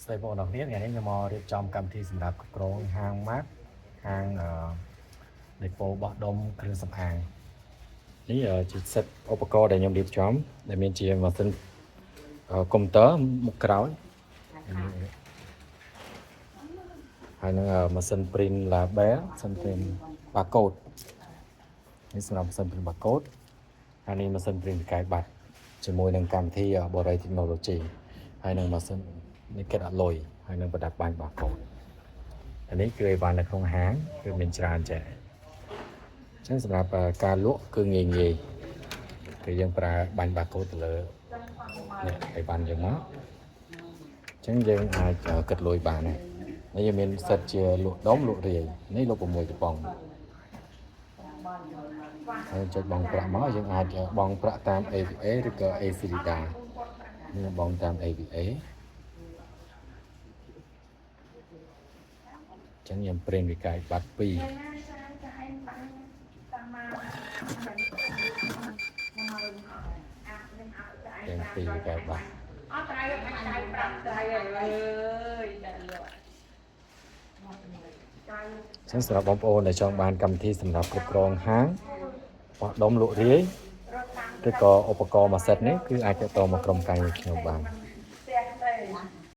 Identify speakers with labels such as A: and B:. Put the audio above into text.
A: ស្ដីបងប្អូនគ្នាថ្ងៃនេះខ្ញុំមករៀបចំកម្មវិធីសម្រាប់គ្រប់គ្រងហាងម៉ាត់ហាងដេប៉ូបោះដុំគ្រឿងសម្អាងនេះជាសិតឧបករណ៍ដែលខ្ញុំរៀបចំដែលមានជាម៉ាស៊ីនកុំព្យូទ័រមុខក្រោយហើយនឹងម៉ាស៊ីន print label ម៉ាស៊ីន print barcode នេះសម្រាប់ម៉ាស៊ីន print barcode ហើយនេះម៉ាស៊ីន print វិក័យប័ណ្ណជាមួយនឹងកម្មវិធី Boray Technology ហើយនឹងម៉ាស៊ីននេះគេដាក់លុយហើយនឹងប្រដាប់បាញ់បាកូដអានេះគឺអីវ៉ាន់នៅក្នុងហាងគឺមានច្រើនចេះអញ្ចឹងសម្រាប់ការលក់គឺងាយគឺយើងប្រើបាញ់បាកូដទៅលើនេះអីវ៉ាន់យើងមកអញ្ចឹងយើងអាចគិតលុយបានហើយយើងមានសិតជាលក់ដុំលក់រាយនេះលក់6កំប៉ុងហើយចុចបងប្រាក់មកយើងអាចបងប្រាក់តាម AVA ឬក៏ ACDA នេះបងតាម AVA ចឹងខ្ញុំព្រីនវិក័យប័ណ្ណ2ទាំងពីរវិក័យប័ណ្ណអត់ត្រូវមិនដៃប្រាប់ត្រូវអើយតែលក់ចឹងសម្រាប់បងប្អូនដែលចង់បានកម្មវិធីសម្រាប់គ្រប់គ្រងហាងបោះដុំលក់រាយឬក៏ឧបករណ៍មួយសិតនេះគឺអាចទៅតមកក្រុមការងារខ្ញុំបាន